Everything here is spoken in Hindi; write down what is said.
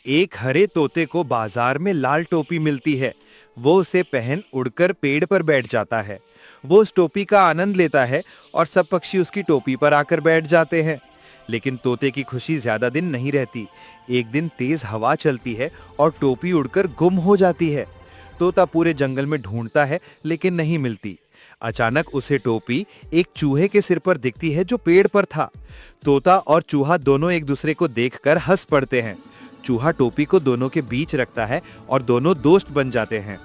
एक हरे तोते को बाजार में लाल टोपी मिलती है। वो उसे पहन उड़कर पेड़ पर बैठ जाता है। वो उस टोपी का आनंद लेता है और सब पक्षी उसकी टोपी पर आकर बैठ जाते हैं। लेकिन तोते की खुशी ज्यादा दिन नहीं रहती। एक दिन तेज हवा चलती है और टोपी उड़कर गुम हो जाती है। तोता पूरे जंगल में ढूंढता है लेकिन नहीं मिलती। अचानक उसे टोपी एक चूहे के सिर पर दिखती है जो पेड़ पर था। तोता और चूहा दोनों एक दूसरे को देखकर हंस पड़ते हैं। चूहा टोपी को दोनों के बीच रखता है और दोनों दोस्त बन जाते हैं।